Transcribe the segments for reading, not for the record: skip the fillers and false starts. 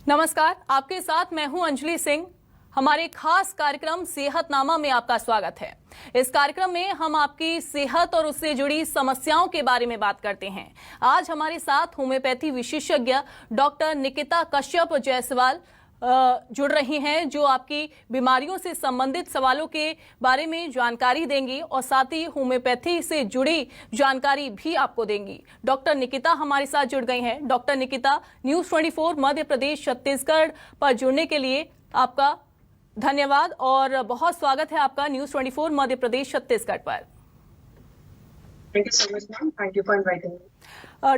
नमस्कार, आपके साथ मैं हूं अंजलि सिंह। हमारे खास कार्यक्रम सेहतनामा में आपका स्वागत है। इस कार्यक्रम में हम आपकी सेहत और उससे जुड़ी समस्याओं के बारे में बात करते हैं। आज हमारे साथ होम्योपैथी विशेषज्ञ डॉक्टर निकिता कश्यप जायसवाल जुड़ रही हैं, जो आपकी बीमारियों से संबंधित सवालों के बारे में जानकारी देंगी और साथ ही होम्योपैथी से जुड़ी जानकारी भी आपको देंगी। डॉक्टर निकिता हमारे साथ जुड़ गई हैं। डॉक्टर निकिता, न्यूज़ 24 मध्य प्रदेश छत्तीसगढ़ पर जुड़ने के लिए आपका धन्यवाद और बहुत स्वागत है आपका न्यूज़ 24 मध्य प्रदेश छत्तीसगढ़ पर। Thank you so much, ma'am. Thank you for inviting me.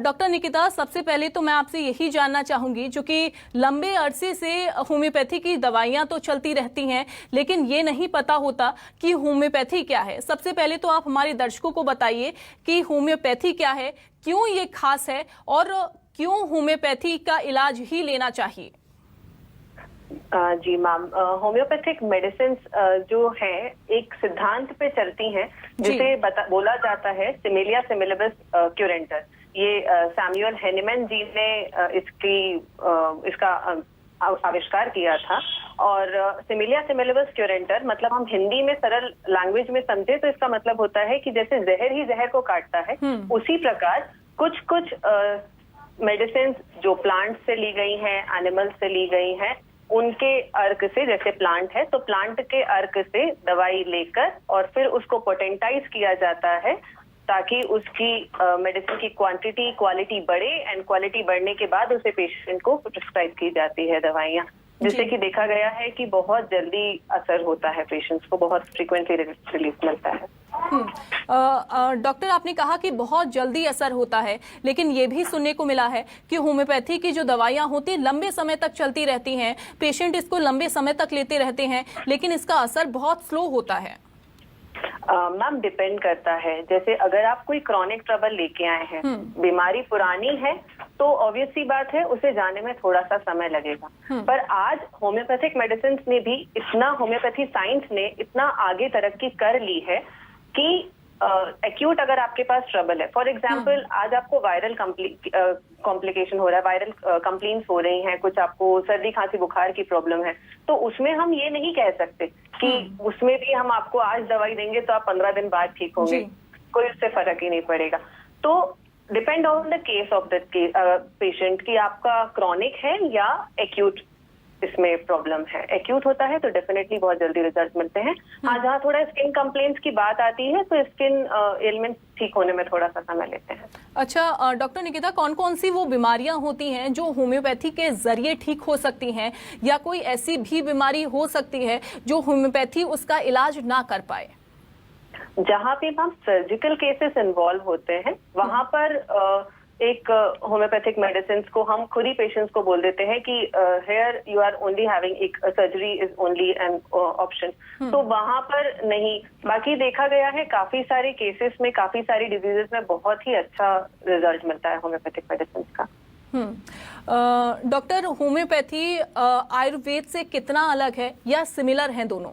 Doctor Nikita, सबसे पहले तो मैं आपसे यही जानना चाहूंगी, जो कि लंबे अरसे से होम्योपैथी की दवाइयां तो चलती रहती हैं, लेकिन ये नहीं पता होता कि होम्योपैथी क्या है। सबसे पहले तो आप हमारे दर्शकों को बताइए कि होम्योपैथी क्या है, क्यों ये खास है और क्यों होम्योपैथी का इलाज ही लेना चाहिए। जी मैम, होम्योपैथिक मेडिसिन जो है एक सिद्धांत पे चलती हैं जिसे बोला जाता है सिमिलिया सिमिलिबस क्यूरेंटर। ये सैमुअल हैनीमैन जी ने इसका आविष्कार किया था। और सिमिलिया सिमिलिबस क्यूरेंटर मतलब हम हिंदी में सरल लैंग्वेज में समझे तो इसका मतलब होता है कि जैसे जहर ही जहर को काटता है, उसी प्रकार कुछ कुछ मेडिसिन जो प्लांट से ली गई हैं, एनिमल से ली गई हैं, उनके अर्क से, जैसे प्लांट है तो प्लांट के अर्क से दवाई लेकर और फिर उसको पोटेंटाइज किया जाता है ताकि उसकी मेडिसिन की क्वांटिटी क्वालिटी बढ़े एंड क्वालिटी बढ़ने के बाद उसे पेशेंट को प्रिस्क्राइब की जाती है दवाइयाँ, जिससे कि देखा गया है कि बहुत जल्दी असर होता है, पेशेंट्स को बहुत फ्रीक्वेंटली रिलीफ मिलता है। डॉक्टर, आपने कहा कि बहुत जल्दी असर होता है, लेकिन ये भी सुनने को मिला है कि होम्योपैथी की जो दवाइयां होती लंबे समय तक चलती रहती हैं, पेशेंट इसको लंबे समय तक लेते रहते हैं, लेकिन इसका असर बहुत स्लो होता है। मैम, डिपेंड करता है। जैसे अगर आप कोई क्रॉनिक ट्रबल लेके आए हैं, बीमारी पुरानी है, तो ऑब्वियस सी बात है उसे जाने में थोड़ा सा समय लगेगा। पर आज होम्योपैथिक मेडिसिन ने भी होम्योपैथी साइंस ने इतना आगे तरक्की कर ली है कि एक्यूट अगर आपके पास ट्रबल है, फॉर एग्जांपल आज आपको वायरल कॉम्प्लिकेशन हो रहा है, वायरल कंप्लेंट्स हो रही हैं, कुछ आपको सर्दी खांसी बुखार की प्रॉब्लम है, तो उसमें हम ये नहीं कह सकते कि उसमें भी हम आपको आज दवाई देंगे तो आप 15 दिन बाद ठीक होंगे, कोई उससे फर्क ही नहीं पड़ेगा। तो depend on the case of the patient कि आपका क्रॉनिक है या एक्यूट इसमें प्रॉब्लम है। एक्यूट होता है तो डेफिनेटली बहुत जल्दी रिजल्ट मिलते हैं। हाँ, जहाँ थोड़ा स्किन कंप्लेंट्स की बात आती है तो स्किन एलिमेंट ठीक होने में थोड़ा सा समय लेते हैं। अच्छा डॉक्टर निकिता, कौन कौन सी वो बीमारियां होती हैं जो होम्योपैथी के जरिए ठीक हो सकती हैं, या कोई ऐसी भी बीमारी हो सकती है जो होम्योपैथी उसका इलाज ना कर पाए? जहाँ पे हम सर्जिकल केसेस इन्वॉल्व होते हैं वहां पर एक होम्योपैथिक मेडिसिन को हम खुद ही पेशेंट्स को बोल देते हैं कि here you are only having, एक surgery is only an option. तो वहां पर नहीं, बाकी देखा गया है काफी सारे केसेस में, काफी सारी डिजीजेस में बहुत ही अच्छा रिजल्ट मिलता है होम्योपैथिक मेडिसिन का। डॉक्टर, होम्योपैथी आयुर्वेद से कितना अलग है या सिमिलर है दोनों?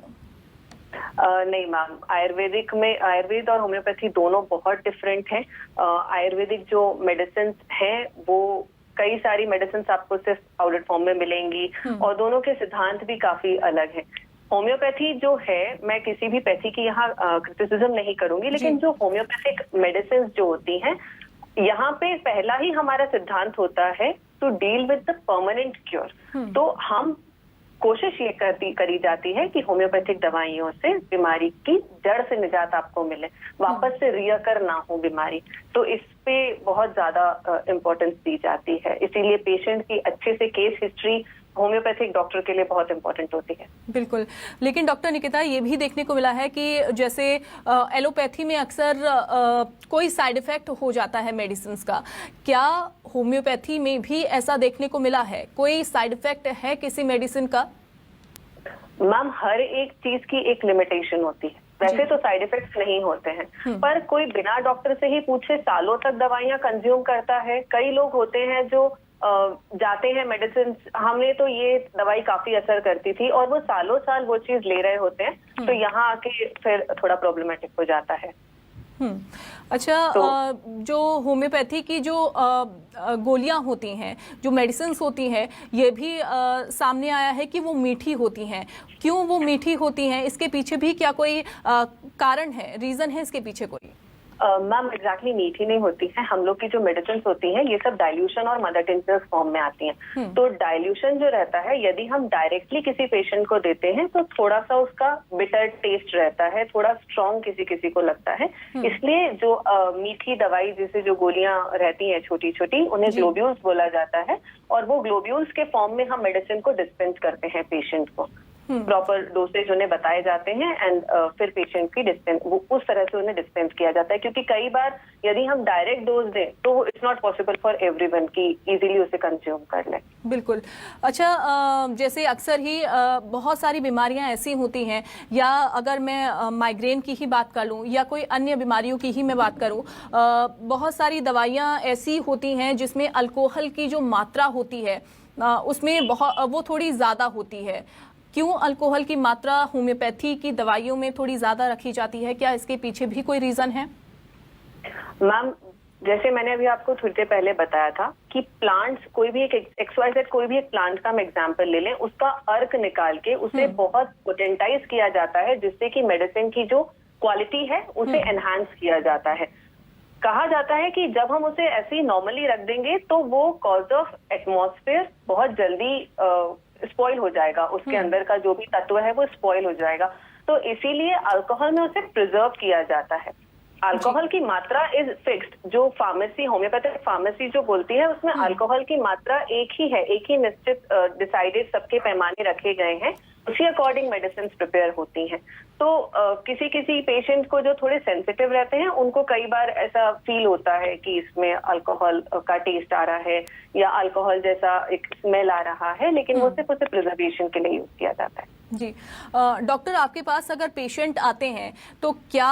नहीं मैम, आयुर्वेद और होम्योपैथी दोनों बहुत डिफरेंट हैं। आयुर्वेदिक जो मेडिसिन हैं वो कई सारी मेडिसिन आपको सिर्फ पाउडर फॉर्म में मिलेंगी और दोनों के सिद्धांत भी काफी अलग हैं। होम्योपैथी जो है, मैं किसी भी पैथी की यहाँ क्रिटिसिज्म नहीं करूंगी, लेकिन जो होम्योपैथिक मेडिसिन जो होती हैं, यहाँ पे पहला ही हमारा सिद्धांत होता है to deal with the permanent cure. तो हम कोशिश ये करी जाती है कि होम्योपैथिक दवाइयों से बीमारी की जड़ से निजात आपको मिले, वापस से रिअकर ना हो बीमारी। तो इस पे बहुत ज्यादा इम्पोर्टेंस दी जाती है, इसीलिए पेशेंट की अच्छे से केस हिस्ट्री होम्योपैथिक डॉक्टर के लिए बहुत इंपॉर्टेंट होती है। बिल्कुल, लेकिन डॉक्टर निकिता, ये भी देखने को मिला है कि जैसे एलोपैथी में अक्सर कोई साइड इफेक्ट हो जाता है मेडिसिन का, क्या होम्योपैथी में भी ऐसा देखने को मिला है? कोई साइड इफेक्ट है किसी मेडिसिन का? मैम, हर एक चीज की एक लिमिटेशन होती है। वैसे तो साइड इफेक्ट्स नहीं होते हैं, पर कोई बिना डॉक्टर से ही पूछे सालों तक दवाइयां कंज्यूम करता है। कई लोग होते हैं जो जाते हैं मेडिसिन, हमने तो ये दवाई काफी असर करती थी, और वो सालों साल वो चीज ले रहे होते हैं, तो यहाँ आके फिर थोड़ा प्रॉब्लमेटिक हो जाता है। अच्छा, जो होम्योपैथी की जो गोलियां होती हैं, जो मेडिसिन्स होती हैं, ये भी सामने आया है कि वो मीठी होती हैं। क्यों वो मीठी होती हैं? इसके पीछे भी क्या कोई कारण है, रीजन है इसके पीछे कोई? मैम एग्जैक्टली मीठी नहीं होती है। हम लोग की जो मेडिसिन होती हैं ये सब डाइल्यूशन और मदर टिंचर्स फॉर्म में आती हैं। तो डाइल्यूशन जो रहता है, यदि हम डायरेक्टली किसी पेशेंट को देते हैं तो थोड़ा सा उसका बिटर टेस्ट रहता है, थोड़ा स्ट्रॉन्ग किसी किसी को लगता है। इसलिए जो मीठी दवाई जैसे जो गोलियां रहती हैं छोटी छोटी, उन्हें ग्लोब्यूल्स बोला जाता है, और वो ग्लोब्यूल्स के फॉर्म में हम मेडिसिन को डिस्पेंस करते हैं पेशेंट को। प्रॉपर डोसेज उन्हें बताए जाते हैं एंड फिर पेशेंट की डिस्पेंस उस तरह से उन्हें डिस्पेंस किया जाता है, क्योंकि कई बार यदि हम डायरेक्ट डोज दें तो it's not possible for everyone कि इजीली उसे कंज्यूम कर लें। बिल्कुल। अच्छा, जैसे अक्सर ही बहुत सारी बीमारियां ऐसी होती हैं, या अगर मैं माइग्रेन की ही बात कर लूं या कोई अन्य बीमारियों की ही मैं बात करूं, बहुत सारी दवाइयां ऐसी होती हैं जिसमें अल्कोहल की जो मात्रा होती है उसमें वो थोड़ी ज़्यादा होती है। क्यों अल्कोहल की मात्रा होम्योपैथी की दवाइयों में थोड़ी ज्यादा रखी जाती है? क्या इसके पीछे भी कोई रीजन है? मैम जैसे मैंने अभी आपको थोड़ी देर पहले बताया था कि प्लांट्स, कोई भी एक XYZ कोई भी एक प्लांट का हम एग्जांपल ले लें, उसका अर्क निकाल के उसे बहुत पोटेंटाइज किया जाता है, जिससे कि मेडिसिन की जो क्वालिटी है उसे एनहांस किया जाता है। कहा जाता है कि जब हम उसे ऐसे ही नॉर्मली रख देंगे तो वो कॉज ऑफ एटमॉस्फेयर बहुत जल्दी स्पॉइल हो जाएगा, उसके अंदर का जो भी तत्व है वो स्पॉइल हो जाएगा। तो इसीलिए अल्कोहल में उसे प्रिजर्व किया जाता है। अल्कोहल की मात्रा इज फिक्स्ड। जो फार्मेसी, होम्योपैथिक फार्मेसी जो बोलती है, उसमें अल्कोहल की मात्रा एक ही है, एक ही निश्चित डिसाइडेड सबके पैमाने रखे गए हैं, उसी अकॉर्डिंग मेडिसिन प्रिपेयर होती हैं। तो किसी किसी पेशेंट को जो थोड़े सेंसिटिव रहते हैं उनको कई बार ऐसा फील होता है कि इसमें अल्कोहल का टेस्ट आ रहा है या अल्कोहल जैसा एक स्मेल आ रहा है, लेकिन वो सिर्फ उसे प्रिजर्वेशन के लिए यूज किया जाता है। जी डॉक्टर, आपके पास अगर पेशेंट आते हैं तो क्या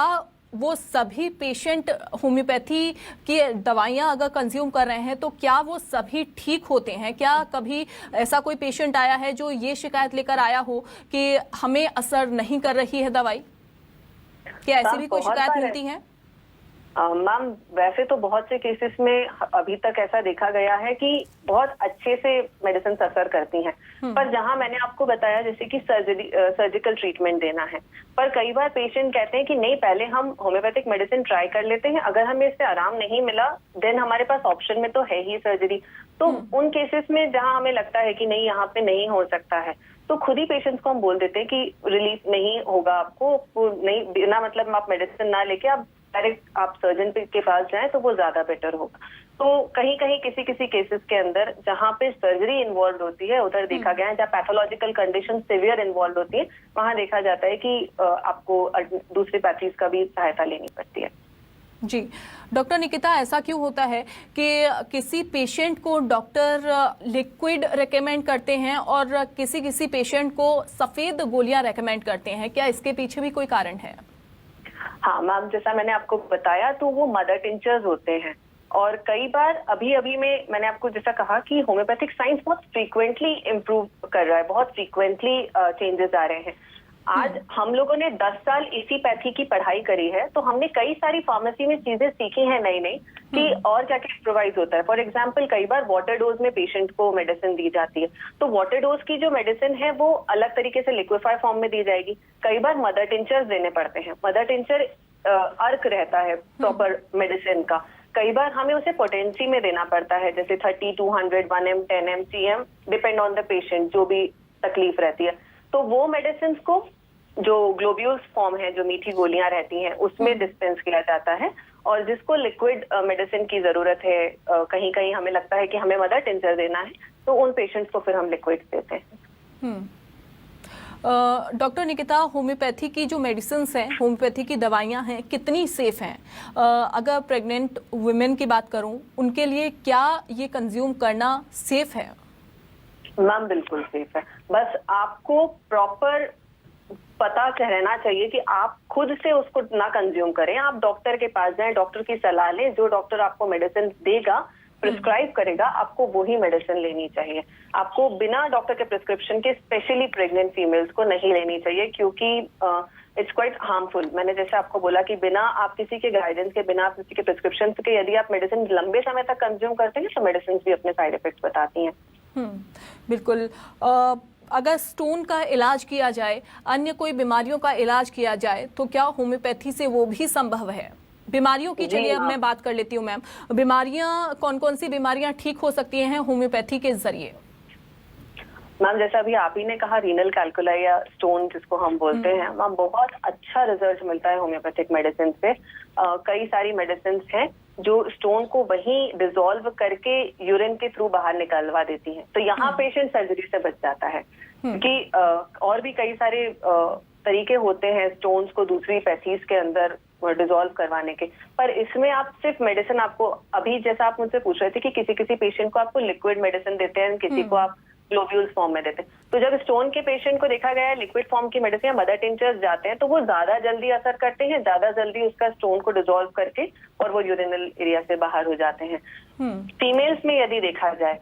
वो सभी पेशेंट होम्योपैथी की दवाइयां अगर कंज्यूम कर रहे हैं तो क्या वो सभी ठीक होते हैं? क्या कभी ऐसा कोई पेशेंट आया है जो ये शिकायत लेकर आया हो कि हमें असर नहीं कर रही है दवाई? क्या ऐसी भी कोई शिकायत मिलती है? मैम वैसे तो बहुत से केसेस में अभी तक ऐसा देखा गया है कि बहुत अच्छे से मेडिसिन असर करती हैं, पर जहां मैंने आपको बताया जैसे कि सर्जिकल ट्रीटमेंट देना है, पर कई बार पेशेंट कहते हैं कि नहीं, पहले हम होम्योपैथिक मेडिसिन ट्राई कर लेते हैं, अगर हमें इससे आराम नहीं मिला देन हमारे पास ऑप्शन में तो है ही सर्जरी। तो उन केसेस में जहां हमें लगता है कि नहीं, यहाँ पे नहीं हो सकता है, तो खुद ही पेशेंट्स को हम बोल देते हैं कि रिलीफ नहीं होगा आपको, नहीं, बिना मतलब आप मेडिसिन ना लेके आप डायरेक्ट आप सर्जन के पास जाएं तो वो ज्यादा बेटर होगा। तो कहीं कहीं किसी किसी केसेस के अंदर जहां पे सर्जरी इन्वॉल्व होती है, उधर देखा गया है, जहाँ पैथोलॉजिकल कंडीशन सिवियर इन्वॉल्व होती है, वहां देखा जाता है कि आपको दूसरी पैथीज का भी सहायता लेनी पड़ती है। जी डॉक्टर निकिता, ऐसा क्यों होता है कि किसी पेशेंट को डॉक्टर लिक्विड रेकमेंड करते हैं और किसी किसी पेशेंट को सफेद गोलियां रेकमेंड करते हैं? क्या इसके पीछे भी कोई कारण है? हाँ मैम, जैसा मैंने आपको बताया तो वो मदर टिंचर्स होते हैं, और कई बार अभी में मैंने आपको जैसा कहा कि होम्योपैथिक साइंस बहुत फ्रीक्वेंटली इम्प्रूव कर रहा है, बहुत फ्रीक्वेंटली चेंजेस आ रहे हैं। आज हम लोगों ने 10 साल इसी पैथी की पढ़ाई करी है, तो हमने कई सारी फार्मेसी में चीजें सीखी हैं नई नई कि और क्या क्या इम्प्रोवाइज होता है। फॉर एग्जांपल कई बार वाटर डोज में पेशेंट को मेडिसिन दी जाती है, तो वाटर डोज की जो मेडिसिन है वो अलग तरीके से लिक्विफाई फॉर्म में दी जाएगी। कई बार मदर टिंचर्स देने पड़ते हैं। मदर टिंचर अर्क रहता है प्रॉपर मेडिसिन का, कई बार हमें उसे पोटेंसी में देना पड़ता है, जैसे 30, 200, 1M, 10M, CM, depend on the patient, जो भी तकलीफ रहती है। तो वो मेडिसिन को जो ग्लोब्यूल्स फॉर्म है, जो मीठी गोलियां रहती हैं, उसमें डिस्पेंस किया जाता है। और जिसको लिक्विड मेडिसिन की जरूरत है, कहीं कहीं हमें लगता है कि हमें मदर टिंचर देना है, तो उन पेशेंट्स को फिर हम लिक्विड देते हैं। डॉक्टर निकिता, होम्योपैथी की जो मेडिसिन हैं, होम्योपैथी की दवाइयां हैं, कितनी सेफ हैं? अगर प्रेग्नेंट वुमेन की बात करूं, उनके लिए क्या ये कंज्यूम करना सेफ है? मैम बिल्कुल सेफ है, बस आपको प्रॉपर पता रहना चाहिए कि आप खुद से उसको ना कंज्यूम करें। आप डॉक्टर के पास जाएं, डॉक्टर की सलाह लें, जो डॉक्टर आपको मेडिसिन देगा, प्रिस्क्राइब करेगा, आपको वही मेडिसिन लेनी चाहिए। आपको बिना डॉक्टर के प्रिस्क्रिप्शन के, स्पेशली प्रेग्नेंट फीमेल्स को नहीं लेनी चाहिए, क्योंकि इट्स क्वाइट हार्मफुल। मैंने जैसे आपको बोला कि बिना आप किसी के गाइडेंस के, बिना आप किसी के प्रिस्क्रिप्शन के यदि आप मेडिसिन लंबे समय तक कंज्यूम करते हैं तो मेडिसिन भी अपने साइड इफेक्ट्स बताती हैं। बिल्कुल। अगर स्टोन का इलाज किया जाए, अन्य कोई बीमारियों का इलाज किया जाए, तो क्या होम्योपैथी से वो भी संभव है? बीमारियों की चलिए अब मैं बात कर लेती हूँ मैम। बीमारियां, कौन कौन सी बीमारियां ठीक हो सकती हैं होम्योपैथी के जरिए? मैम जैसा अभी आप ही ने कहा, रीनल कैल्कुलाई या स्टोन जिसको हम बोलते हैं, मैम बहुत अच्छा रिजल्ट मिलता है होम्योपैथिक मेडिसिन से। कई सारी मेडिसिन हैं जो स्टोन को वहीं डिसॉल्व करके यूरिन के थ्रू बाहर निकलवा देती हैं, तो यहाँ पेशेंट सर्जरी से बच जाता है। क्योंकि और भी कई सारे तरीके होते हैं स्टोन्स को दूसरी पैथीज के अंदर डिसॉल्व करवाने के, पर इसमें आप सिर्फ मेडिसिन, आपको अभी जैसा आप मुझसे पूछ रहे थे कि किसी किसी पेशेंट को आपको लिक्विड मेडिसिन देते हैं, किसी को आप ग्लोब्यूल्स फॉर्म में देते हैं। तो जब स्टोन के पेशेंट को देखा गया है लिक्विड फॉर्म की मेडिसिन या मदर टिंचर्स जाते हैं तो वो ज्यादा जल्दी असर करते हैं, ज्यादा जल्दी उसका स्टोन को डिसॉल्व करके और वो यूरिनल एरिया से बाहर हो जाते हैं। फीमेल्स में यदि देखा जाए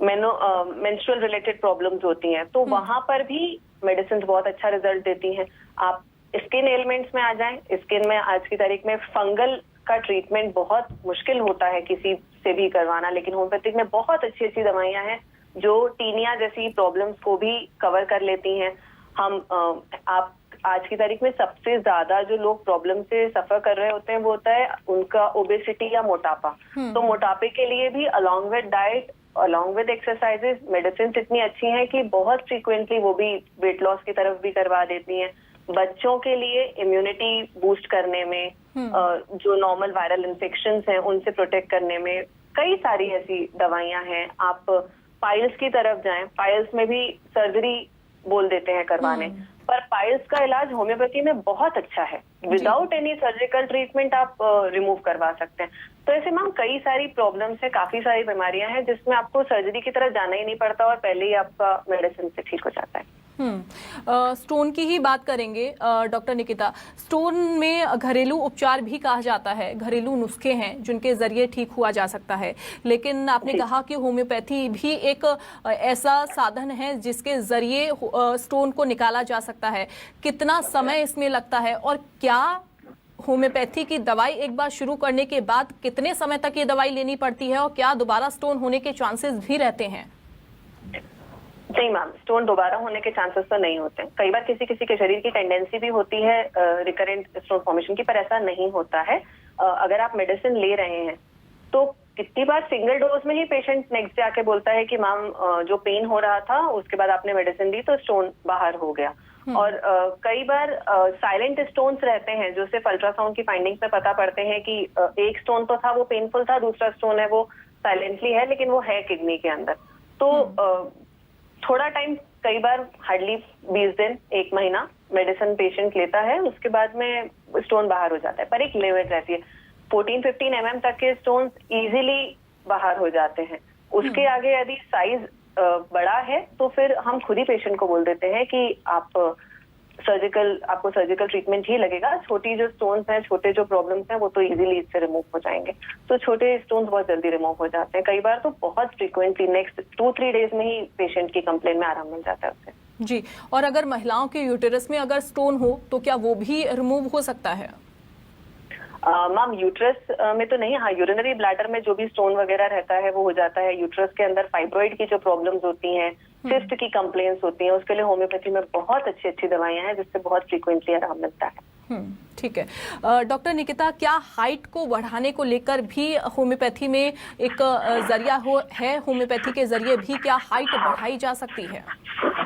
मेंस्ट्रुअल रिलेटेड प्रॉब्लम्स होती हैं तो वहां पर भी मेडिसिन बहुत अच्छा रिजल्ट देती हैं। आप स्किन एलिमेंट्स में आ जाएं, स्किन में आज की तारीख में फंगल का ट्रीटमेंट बहुत मुश्किल होता है किसी से भी करवाना, लेकिन होम्योपैथिक में बहुत अच्छी अच्छी दवाइयां हैं जो टीनिया जैसी प्रॉब्लम्स को भी कवर कर लेती हैं। आप आज की तारीख में सबसे ज्यादा जो लोग प्रॉब्लम से सफर कर रहे होते हैं वो होता है उनका ओबेसिटी या मोटापा। तो मोटापे के लिए भी along with diet, along with exercises, medicine इतनी अच्छी हैं कि बहुत फ्रीक्वेंटली वो भी वेट लॉस की तरफ भी करवा देती हैं। बच्चों के लिए इम्यूनिटी बूस्ट करने में, जो नॉर्मल वायरल इन्फेक्शंस हैं उनसे प्रोटेक्ट करने में कई सारी ऐसी दवाइयां हैं। आप पाइल्स की तरफ जाएं, पाइल्स में भी सर्जरी बोल देते हैं करवाने, पर पाइल्स का इलाज होम्योपैथी में बहुत अच्छा है। विदाउट एनी सर्जिकल ट्रीटमेंट आप रिमूव करवा सकते हैं। तो ऐसे मैम कई सारी प्रॉब्लम्स है, काफी सारी बीमारियां हैं जिसमें आपको सर्जरी की तरफ जाना ही नहीं पड़ता और पहले ही आपका मेडिसिन से ठीक हो जाता है। स्टोन की ही बात करेंगे डॉक्टर निकिता। स्टोन में घरेलू उपचार भी कहा जाता है, घरेलू नुस्खे हैं जिनके जरिए ठीक हुआ जा सकता है, लेकिन आपने कहा कि होम्योपैथी भी एक ऐसा साधन है जिसके जरिए स्टोन को निकाला जा सकता है। कितना समय इसमें लगता है और क्या होम्योपैथी की दवाई एक बार शुरू करने के बाद कितने समय तक ये दवाई लेनी पड़ती है और क्या दोबारा स्टोन होने के चांसेस भी रहते हैं? नहीं मैम, स्टोन दोबारा होने के चांसेस तो नहीं होते। कई बार किसी किसी के शरीर की टेंडेंसी भी होती है रिकरेंट स्टोन फॉर्मेशन की, पर ऐसा नहीं होता है। अगर आप मेडिसिन ले रहे हैं तो कितनी बार सिंगल डोज में ही पेशेंट नेक्स्ट डे आके बोलता है कि मैम जो पेन हो रहा था उसके बाद आपने मेडिसिन दी तो स्टोन बाहर हो गया। और कई बार साइलेंट स्टोन्स रहते हैं जो सिर्फ अल्ट्रासाउंड की फाइंडिंग्स में पता पड़ते हैं कि एक स्टोन तो था वो पेनफुल था, दूसरा स्टोन है वो साइलेंटली है लेकिन वो है किडनी के अंदर। तो थोड़ा टाइम, कई बार हार्डली 20 दिन, 1 महीना मेडिसिन पेशेंट लेता है, उसके बाद में स्टोन बाहर हो जाता है, पर एक लिमिट रहती है। 14-15 mm तक के स्टोन इजीली बाहर हो जाते हैं। उसके आगे यदि साइज बड़ा है तो फिर हम खुद ही पेशेंट को बोल देते हैं कि आपको सर्जिकल ट्रीटमेंट ही लगेगा। छोटी जो स्टोन्स हैं, छोटे जो प्रॉब्लम्स हैं वो तो इजीली इससे रिमूव हो जाएंगे। तो छोटे स्टोन्स बहुत जल्दी रिमूव हो जाते हैं, कई बार तो बहुत फ्रीक्वेंटली नेक्स्ट 2-3 डेज में ही पेशेंट की कंप्लेन में आराम मिल जाता है उससे। जी, और अगर महिलाओं के यूटेरस में अगर स्टोन हो तो क्या वो भी रिमूव हो सकता है? मैम यूट्रस में तो नहीं, हाँ यूरिनरी ब्लैडर में जो भी स्टोन वगैरह रहता है वो हो जाता है। यूट्रस के अंदर फाइब्रॉइड की जो प्रॉब्लम्स होती हैं, सिस्ट की कंप्लेंट्स होती हैं, उसके लिए होम्योपैथी में बहुत अच्छी अच्छी दवाइयां हैं जिससे बहुत फ्रीक्वेंटली आराम मिलता है। ठीक है। डॉक्टर निकिता, क्या हाइट को बढ़ाने को लेकर भी होम्योपैथी में एक जरिया है? होम्योपैथी के जरिए भी क्या हाइट बढ़ाई जा सकती है?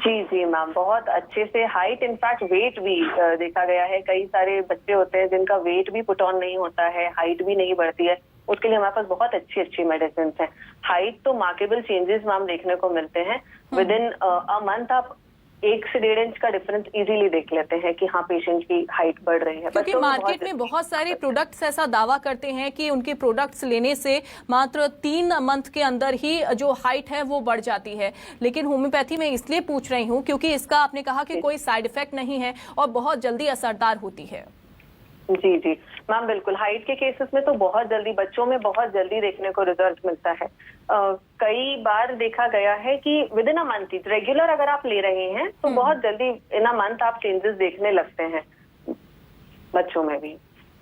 जी मैम, बहुत अच्छे से हाइट, इनफैक्ट वेट भी देखा गया है। कई सारे बच्चे होते हैं जिनका वेट भी पुट ऑन नहीं होता है, हाइट भी नहीं बढ़ती है, उसके लिए हमारे पास बहुत अच्छी अच्छी मेडिसिन हैं। हाइट तो मार्केबल चेंजेस मैम देखने को मिलते हैं। विद इन अ मंथ आप 1 से 1.5 इंच का डिफरेंस इजीली देख लेते हैं कि हाँ पेशेंट की हाइट बढ़ रही है। क्योंकि मार्केट में बहुत सारे प्रोडक्ट्स ऐसा दावा करते हैं कि उनके प्रोडक्ट्स लेने से मात्र 3 मंथ के अंदर ही जो हाइट है वो बढ़ जाती है, लेकिन होम्योपैथी में इसलिए पूछ रही हूँ क्योंकि इसका आपने कहा कि कोई साइड इफेक्ट नहीं है और बहुत जल्दी असरदार होती है। जी मैम, बिल्कुल। हाइट के केसेस में तो बहुत जल्दी, बच्चों में बहुत जल्दी देखने को रिजल्ट मिलता है। कई बार देखा गया है कि with in a month, regular अगर आप ले रहे हैं तो बहुत जल्दी इन अ मंथ आप चेंजेस देखने लगते हैं। बच्चों में भी।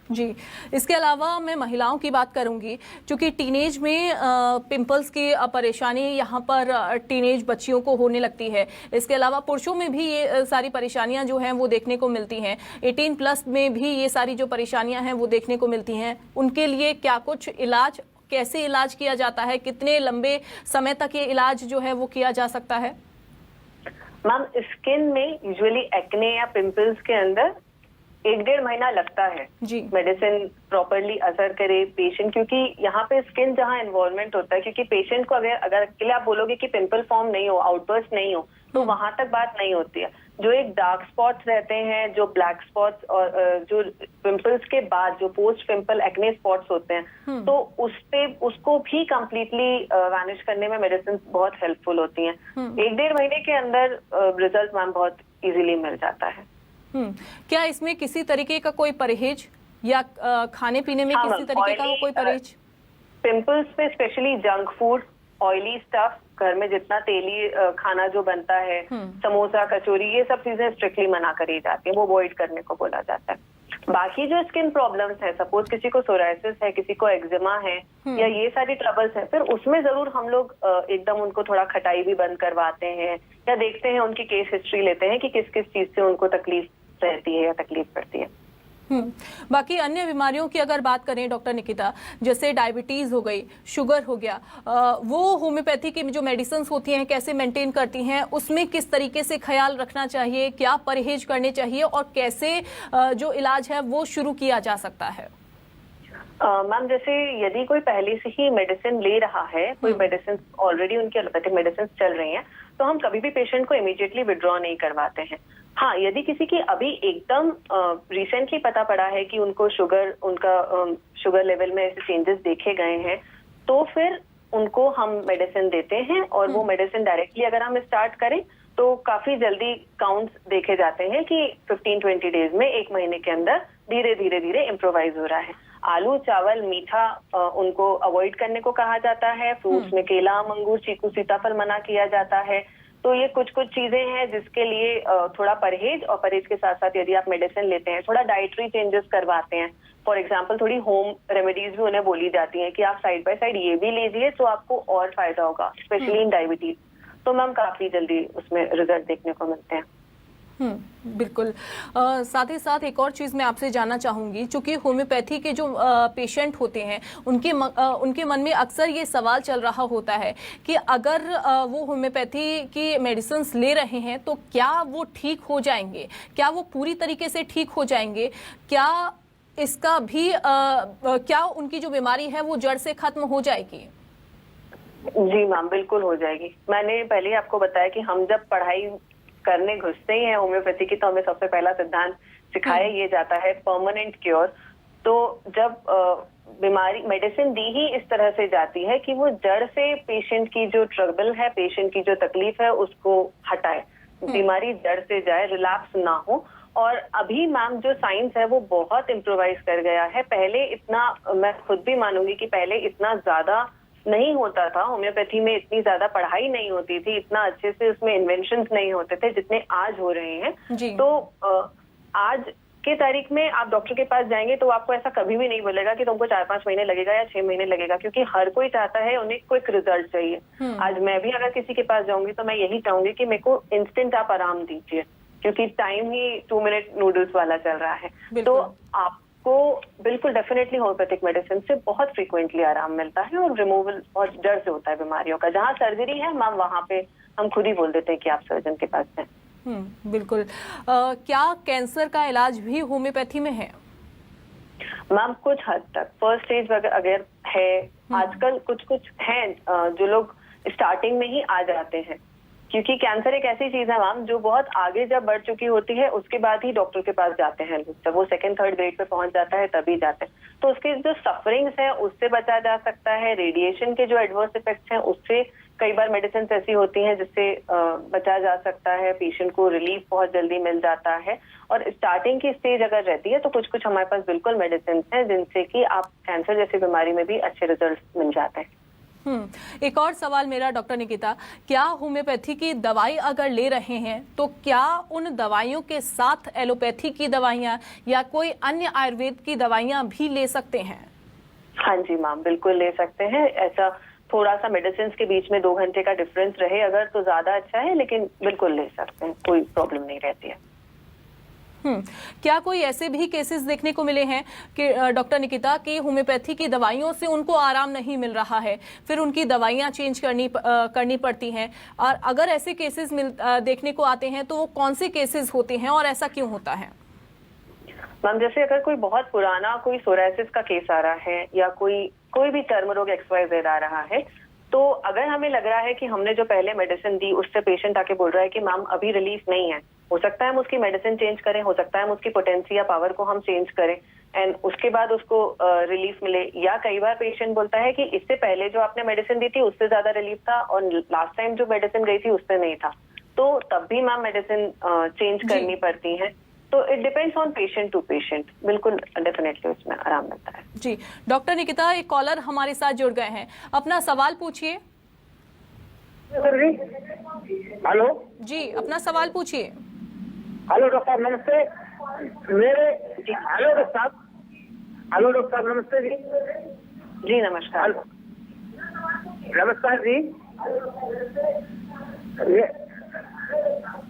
जी, इसके अलावा मैं महिलाओं की बात करूंगी, क्योंकि टीनेज में पिंपल्स की परेशानी यहाँ पर टीनेज बच्चियों को होने लगती है। इसके अलावा पुरुषों में भी ये सारी परेशानियां जो हैं वो देखने को मिलती हैं। 18+ में भी ये सारी जो परेशानियां हैं वो देखने को मिलती हैं। उनके लिए क्या कुछ इलाज, कैसे इलाज किया जाता है, कितने लंबे समय तक ये इलाज जो है वो किया जा सकता है? मैम, स्किन में यूजुअली एक्ने या पिंपल्स के अंदर 1-1.5 महीना लगता है मेडिसिन प्रॉपरली असर करे पेशेंट, क्योंकि यहाँ पे स्किन जहाँ इन्वॉल्वमेंट होता है, क्योंकि पेशेंट को अगर अकेले आप बोलोगे कि पिंपल फॉर्म नहीं हो, आउटबर्स्ट नहीं हो, तो वहां तक बात नहीं होती है। जो एक डार्क स्पॉट्स रहते हैं, जो ब्लैक स्पॉट्स और जो पिंपल्स के बाद जो पोस्ट पिंपल एक्ने स्पॉट्स होते हैं, तो उसको भी कंप्लीटली वैनिश करने में मेडिसिन बहुत हेल्पफुल होती हैं। 1-1.5 महीने के अंदर रिजल्ट मैम बहुत इजीली मिल जाता है। क्या इसमें किसी तरीके का कोई परहेज या खाने पीने में किसी तरीके का कोई परहेज? पिंपल्स पे specially junk food, oily stuff, घर में जितना तेली खाना जो बनता है, समोसा, कचौरी, ये सब चीजें स्ट्रिक्टली मना करी जाती है, वो अवॉइड करने को बोला जाता है। बाकी जो स्किन प्रॉब्लम्स है, सपोज किसी को सोराइसिस है, किसी को एक्जिमा है, या ये सारी ट्रबल्स है, फिर उसमें जरूर हम लोग एकदम उनको थोड़ा खटाई भी बंद करवाते हैं, या देखते हैं, उनकी केस हिस्ट्री लेते हैं कि किस किस चीज से उनको तकलीफ रहती है या तकलीफ पड़ती है। बाकी अन्य बीमारियों की अगर बात करें डॉक्टर निकिता, जैसे डायबिटीज हो गई, शुगर हो गया, वो होम्योपैथी की जो मेडिसिन होती हैं कैसे मेंटेन करती हैं, उसमें किस तरीके से ख्याल रखना चाहिए, क्या परहेज करने चाहिए और कैसे जो इलाज है वो शुरू किया जा सकता है? मैम, जैसे यदि कोई पहले से ही मेडिसिन ले रहा है, कोई मेडिसिन ऑलरेडी उनकी एलोपैथिक मेडिसिन चल रही हैं, तो हम कभी भी पेशेंट को इमीडिएटली विड्रॉ नहीं करवाते हैं। हाँ, यदि किसी की अभी एकदम रिसेंटली पता पड़ा है कि उनका शुगर लेवल में ऐसे चेंजेस देखे गए हैं, तो फिर उनको हम मेडिसिन देते हैं, और वो मेडिसिन डायरेक्टली अगर हम स्टार्ट करें तो काफी जल्दी काउंट्स देखे जाते हैं कि 15-20 डेज में, 1 महीने के अंदर धीरे धीरे इम्प्रोवाइज हो रहा है। आलू, चावल, मीठा उनको अवॉइड करने को कहा जाता है। फ्रूट्स में केला, अंगूर, चीकू, सीताफल मना किया जाता है। तो ये कुछ चीजें हैं जिसके लिए थोड़ा परहेज, और परहेज के साथ साथ यदि आप मेडिसिन लेते हैं, थोड़ा डाइटरी चेंजेस करवाते हैं। फॉर एग्जांपल थोड़ी होम रेमेडीज भी उन्हें बोली जाती हैं कि आप साइड बाय साइड ये भी लीजिए तो आपको और फायदा होगा, स्पेशली इन डायबिटीज। तो मैम काफी जल्दी उसमें रिजल्ट देखने को मिलते हैं। बिल्कुल। साथ ही साथ एक और चीज़ मैं आपसे जानना चाहूँगी, चूँकि होम्योपैथी के जो पेशेंट होते हैं उनके मन में अक्सर ये सवाल चल रहा होता है कि अगर वो होम्योपैथी की मेडिसिन ले रहे हैं तो क्या वो ठीक हो जाएंगे, क्या वो पूरी तरीके से ठीक हो जाएंगे, क्या इसका भी क्या उनकी जो बीमारी है वो जड़ से खत्म हो जाएगी? जी मैम, बिल्कुल हो जाएगी। मैंने पहले आपको बताया कि हम जब पढ़ाई करने घुसते ही हैं होम्योपैथी की, तो हमें सबसे पहला सिद्धांत सिखाया ये जाता है परमानेंट क्योर। तो जब बीमारी मेडिसिन दी ही इस तरह से जाती है कि वो जड़ से पेशेंट की जो ट्रबल है, पेशेंट की जो तकलीफ है, उसको हटाए, बीमारी जड़ से जाए, रिलैप्स ना हो। और अभी मैम जो साइंस है वो बहुत इम्प्रोवाइज कर गया है। पहले इतना, मैं खुद भी मानूंगी कि पहले इतना ज्यादा नहीं होता था, होम्योपैथी में इतनी ज्यादा पढ़ाई नहीं होती थी, इतना अच्छे से उसमें इन्वेंशंस नहीं होते थे जितने आज हो रहे हैं। तो आज के तारीख में आप डॉक्टर के पास जाएंगे तो आपको ऐसा कभी भी नहीं बोलेगा कि तुमको 4-5 महीने लगेगा या 6 महीने लगेगा, क्योंकि हर कोई चाहता है, उन्हें क्विक रिजल्ट चाहिए। आज मैं भी अगर किसी के पास जाऊंगी तो मैं यही चाहूंगी कि मेरे को इंस्टेंट आप आराम दीजिए, क्योंकि टाइम ही 2 मिनट नूडल्स वाला चल रहा है। तो आपको बिल्कुल डेफिनेटली होम्योपैथिक मेडिसिन से बहुत फ्रीक्वेंटली आराम मिलता है, और रिमूवल बहुत जड़ से होता है बीमारियों का। जहाँ सर्जरी है मैम, वहाँ पे हम खुद ही बोल देते हैं कि आप सर्जन के पास जाएं। बिल्कुल। क्या कैंसर का इलाज भी होम्योपैथी में है? मैम कुछ हद तक फर्स्ट स्टेज अगर है, आजकल कुछ हैं जो लोग स्टार्टिंग में ही आ जाते हैं, क्योंकि कैंसर एक ऐसी चीज है मैम जो बहुत आगे जब बढ़ चुकी होती है उसके बाद ही डॉक्टर के पास जाते हैं लोग। जब वो 2nd-3rd ग्रेड पे पहुंच जाता है तभी जाते हैं। तो उसके जो सफरिंग्स है उससे बचा जा सकता है। रेडिएशन के जो एडवर्स इफेक्ट्स हैं उससे कई बार मेडिसिन ऐसी होती हैं जिससे बचा जा सकता है, पेशेंट को रिलीफ बहुत जल्दी मिल जाता है। और स्टार्टिंग की स्टेज अगर रहती है तो कुछ हमारे पास बिल्कुल मेडिसिन हैं जिनसे कि आप कैंसर जैसी बीमारी में भी अच्छे रिजल्ट मिल जाते हैं। एक और सवाल मेरा डॉक्टर निकिता, क्या होम्योपैथी की दवाई अगर ले रहे हैं तो क्या उन दवाइयों के साथ एलोपैथी की दवाइयां या कोई अन्य आयुर्वेद की दवाइयां भी ले सकते हैं? हाँ जी मैम, बिल्कुल ले सकते हैं। ऐसा थोड़ा सा मेडिसिन के बीच में 2 घंटे का डिफरेंस रहे अगर तो ज्यादा अच्छा है, लेकिन बिल्कुल ले सकते हैं, कोई प्रॉब्लम नहीं रहती है। क्या कोई ऐसे भी केसेस देखने को मिले हैं कि डॉक्टर निकिता की होम्योपैथी की दवाइयों से उनको आराम नहीं मिल रहा है, फिर उनकी दवाइयां चेंज करनी पड़ती हैं, और अगर ऐसे केसेस देखने को आते हैं तो वो कौन से केसेस होते हैं और ऐसा क्यों होता है? मैम, जैसे अगर कोई बहुत पुराना कोई सोरायसिस का केस आ रहा है या कोई भी चर्म रोग XYZ आ रहा है, तो अगर हमें लग रहा है कि हमने जो पहले मेडिसिन दी उससे पेशेंट आके बोल रहा है कि मैम अभी रिलीफ नहीं है, हो सकता है हम उसकी मेडिसिन चेंज करें, हो सकता है हम उसकी पोटेंसी या पावर को हम चेंज करें एंड उसके बाद उसको रिलीफ मिले। या कई बार पेशेंट बोलता है कि इससे पहले जो आपने मेडिसिन दी थी उससे ज्यादा रिलीफ था और लास्ट टाइम जो मेडिसिन गई थी उससे नहीं था, तो तब भी मैम मेडिसिन चेंज करनी पड़ती है। तो it depends on patient to patient. बिल्कुल डेफिनेटली उसमें आराम मिलता है। जी डॉक्टर निकिता, एक कॉलर हमारे साथ जुड़ गए हैं, अपना सवाल पूछिए। हेलो जी, अपना सवाल पूछिए। हेलो डॉक्टर साहब नमस्ते। हेलो डॉक्टर साहब नमस्ते जी। जी नमस्कार। नमस्कार जी।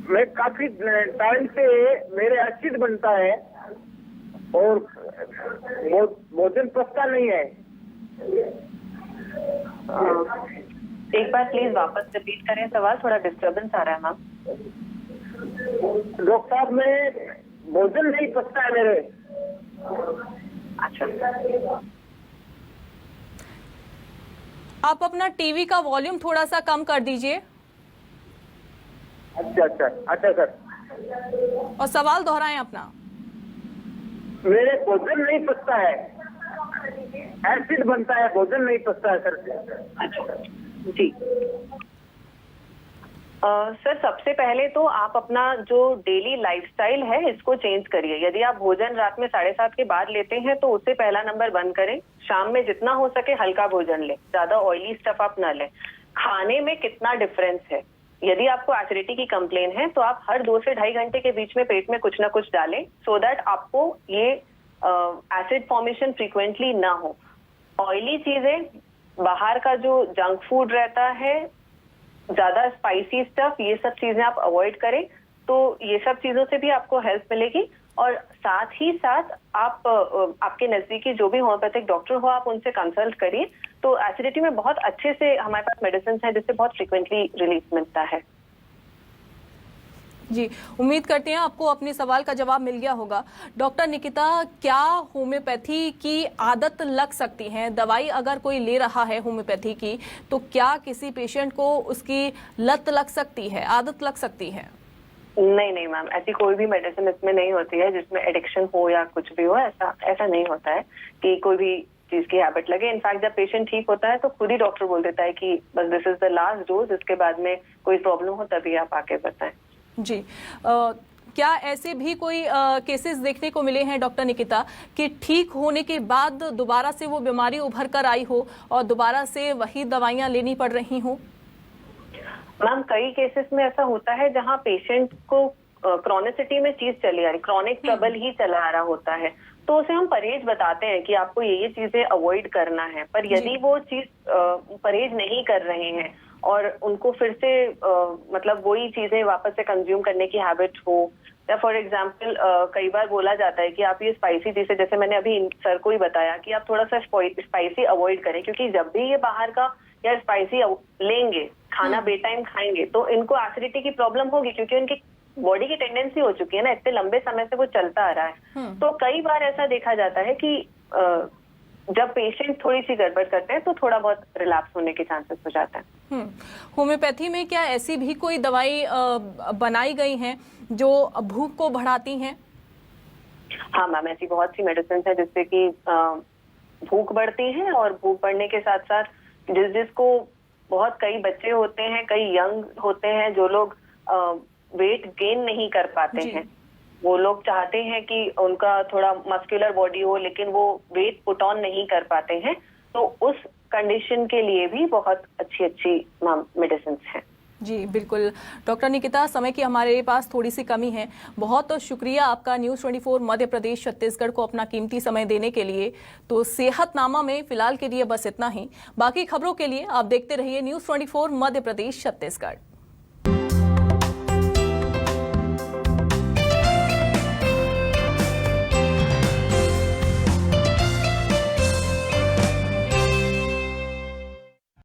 मैं काफी टाइम से मेरे एसिड बनता है और भोजन पचता नहीं है। एक बार प्लीज वापस रिपीट करें सवाल, थोड़ा डिस्टर्बेंस आ रहा है मैम। डॉक्टर साहब, मैं भोजन नहीं पचता है मेरे। अच्छा, आप अपना टीवी का वॉल्यूम थोड़ा सा कम कर दीजिए। अच्छा सर। और सवाल दोहराएं अपना। मेरे भोजन नहीं पचता है, एसिड बनता है, भोजन नहीं पचता है सर। जी सर, सबसे पहले तो आप अपना जो डेली लाइफस्टाइल है इसको चेंज करिए। यदि आप भोजन रात में 7:30 के बाद लेते हैं तो उससे पहला नंबर बंद करें। शाम में जितना हो सके हल्का भोजन लें, ज्यादा ऑयली स्टफ आप न लें। खाने में कितना डिफरेंस है, यदि आपको एसिडिटी की कंप्लेन है तो आप हर 2 से 2.5 घंटे के बीच में पेट में कुछ ना कुछ डालें, सो दैट आपको ये एसिड फॉर्मेशन फ्रीक्वेंटली ना हो। ऑयली चीजें, बाहर का जो जंक फूड रहता है, ज्यादा स्पाइसी स्टफ, ये सब चीजें आप अवॉइड करें, तो ये सब चीजों से भी आपको हेल्प मिलेगी। और साथ ही साथ आप आपके नजदीकी जो भी होम्योपैथिक डॉक्टर हो आप उनसे कंसल्ट करिए। तो एसिडिटी में बहुत अच्छे से हमारे पास मेडिसिन है जिससे बहुत फ्रीक्वेंटली रिलीफ मिलता है। जी, उम्मीद करते हैं आपको अपने सवाल का जवाब मिल गया होगा। डॉक्टर निकिता, क्या होम्योपैथी की आदत लग सकती है? दवाई अगर कोई ले रहा है होम्योपैथी की तो क्या किसी पेशेंट को उसकी लत लग सकती है, आदत लग सकती है? नहीं मैम, ऐसी कोई भी मेडिसिन इसमें नहीं होती है जिसमें एडिक्शन हो या कुछ भी हो। ऐसा नहीं होता है कि कोई भी चीज की हैबिट लगे। इनफैक्ट जब पेशेंट ठीक होता है तो खुद ही डॉक्टर बोल देता है कि बस this is the last dose, इसके बाद में कोई प्रॉब्लम हो तभी आप आके बताएं। जी, क्या ऐसे भी कोई केसेस देखने को मिले हैं डॉक्टर निकिता कि ठीक होने के बाद दोबारा से वो बीमारी उभर कर आई हो और दोबारा से वही दवाइयां लेनी पड़ रही हो? मैम, कई केसेस में ऐसा होता है जहां पेशेंट को क्रॉनिसिटी में चीज चली आ रही, क्रॉनिक ट्रबल ही चला आ रहा होता है, तो उसे हम परहेज बताते हैं कि आपको ये चीजें अवॉइड करना है। पर यदि वो चीज परहेज नहीं कर रहे हैं और उनको फिर से मतलब वही चीजें वापस से कंज्यूम करने की हैबिट हो, या फॉर एग्जाम्पल कई बार बोला जाता है कि आप ये स्पाइसी चीजें, जैसे मैंने अभी सर को ही बताया कि आप थोड़ा सा स्पाइसी अवॉइड करें, क्योंकि जब भी ये बाहर का या स्पाइसी लेंगे, खाना बेटाइम खाएंगे, तो इनको एसिडिटी की प्रॉब्लम होगी, क्योंकि उनकी बॉडी की टेंडेंसी हो चुकी है ना, इतने लंबे समय से वो चलता आ रहा है। तो कई बार ऐसा देखा जाता है कि जब पेशेंट थोड़ी सी गड़बड़ करते हैं तो थोड़ा बहुत रिलैप्स होने के चांसेस हो जाते हैं। होम्योपैथी में क्या ऐसी भी कोई दवाई बनाई गई हैं जो भूख को बढ़ाती हैं? हाँ मैम, ऐसी बहुत सी मेडिसिन है जिससे कि भूख बढ़ती है, और भूख बढ़ने के साथ साथ जिसको बहुत, कई बच्चे होते हैं, कई यंग होते हैं जो लोग वेट गेन नहीं कर पाते हैं। वो लोग चाहते हैं कि उनका थोड़ा मस्कुलर बॉडी हो, लेकिन वो वेट पुट ऑन नहीं कर पाते हैं। तो उस कंडीशन के लिए भी बहुत अच्छी मेडिसिन हैं। जी बिल्कुल डॉक्टर निकिता, समय की हमारे पास थोड़ी सी कमी है। बहुत शुक्रिया आपका न्यूज़ 24 मध्य प्रदेश छत्तीसगढ़ को अपना कीमती समय देने के लिए। तो सेहतनामा में फिलहाल के लिए बस इतना ही। बाकी खबरों के लिए आप देखते रहिए न्यूज़ 24 मध्य प्रदेश छत्तीसगढ़।